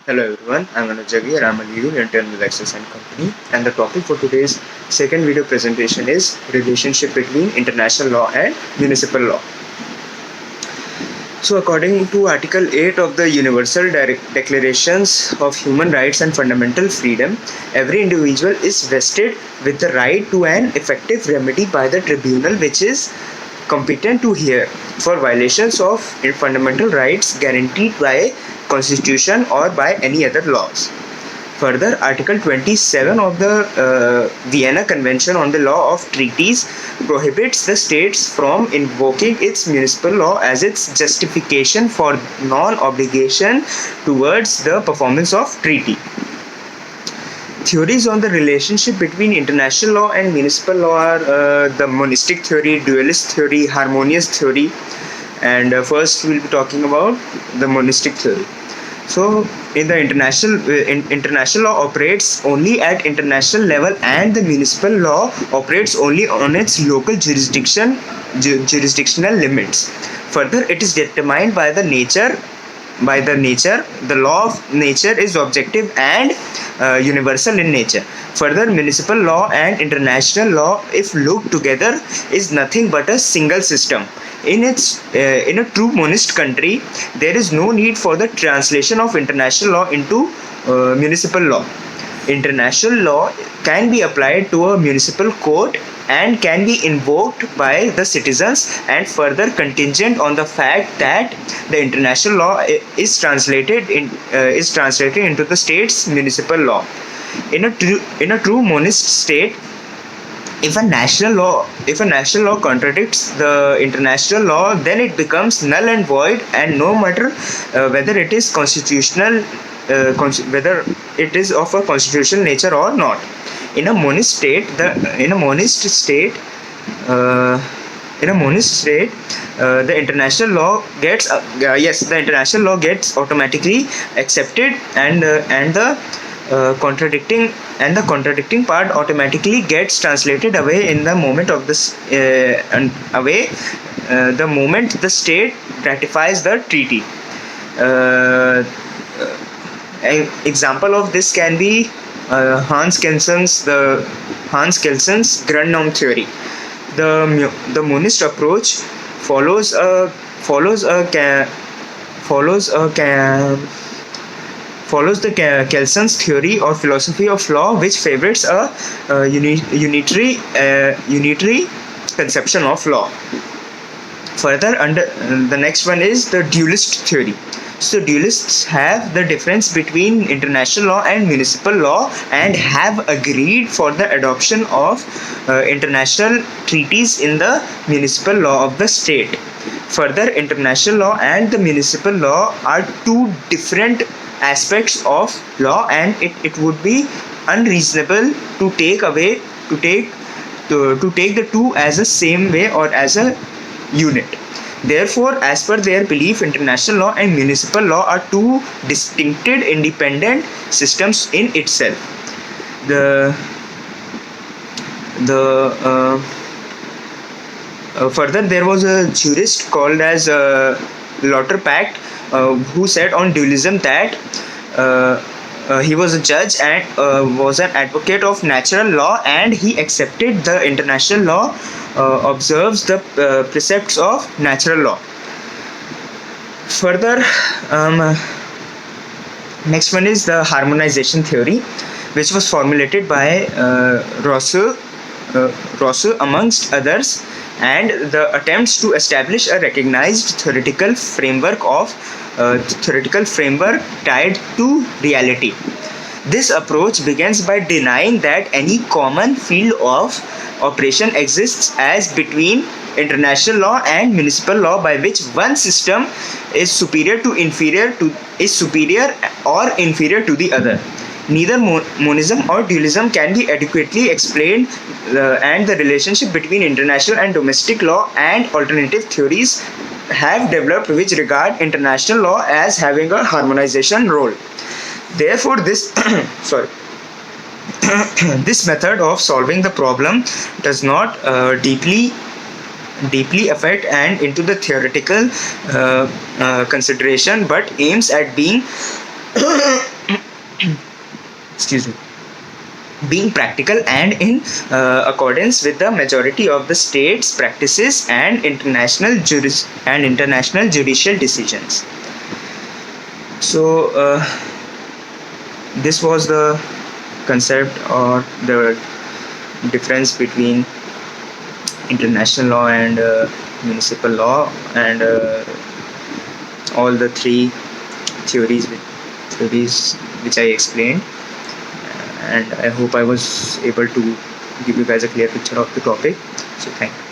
Hello everyone, I'm Anuj Jaggi and I'm a legal intern with LEXIS and Company. And the topic for today's second video presentation is relationship between international law and municipal law. So, according to Article 8 of the Universal Declarations of Human Rights and Fundamental Freedom, every individual is vested with the right to an effective remedy by the tribunal which is competent to hear for violations of fundamental rights guaranteed by Constitution or by any other laws. Further, Article 27 of the Vienna Convention on the Law of Treaties prohibits the states from invoking its municipal law as its justification for non-obligation towards the performance of treaty. Theories on the relationship between international law and municipal law are the monistic theory, dualist theory, harmonious theory, and first we'll be talking about the monistic theory. So, in the international law operates only at international level, and the municipal law operates only on its local jurisdictional limits. Further, it is determined by the nature. The law of nature is objective and universal in nature. Further, municipal law and international law, if looked together, is nothing but a single system. In a true monist country, there is no need for the translation of international law into municipal law. International law can be applied to a municipal court and can be invoked by the citizens, and further contingent on the fact that the international law is translated into the state's municipal law. In a true monist state, if a national law contradicts the international law, then it becomes null and void, and no matter whether it is constitutional, whether it is of a constitutional nature or not. In a monist state, the international law gets automatically accepted, and the contradicting part automatically gets translated away in the moment of this the moment the state ratifies the treaty. An example of this can be Hans Kelsen's Grundnorm theory. The monist approach follows the Kelsen's theory or philosophy of law, which favors a unitary conception of law. Further, under the next one is the dualist theory. So dualists have the difference between international law and municipal law and have agreed for the adoption of international treaties in the municipal law of the state. Further, international law and the municipal law are two different aspects of law, and it would be unreasonable to take the two as a same way or as a unit. Therefore, as per their belief, international law and municipal law are two distincted independent systems in itself. Further, there was a jurist called as Lauterpacht who said on dualism that he was a judge and was an advocate of natural law, and he accepted the international law observes the precepts of natural law. Further, next one is the harmonization theory, which was formulated by Rousseau amongst others, and the attempts to establish a recognized theoretical framework tied to reality. This approach begins by denying that any common field of operation exists as between international law and municipal law, by which one system is superior or inferior to the other. Neither monism or dualism can be adequately explained, and the relationship between international and domestic law and alternative theories have developed which regard international law as having a harmonization role. Therefore, this this method of solving the problem does not deeply affect and into the theoretical consideration, but aims at being excuse me, being practical and in accordance with the majority of the states' practices and international judicial decisions. So this was the concept or the difference between international law and municipal law, and all the three theories which I explained, and I hope I was able to give you guys a clear picture of the topic. So thank you.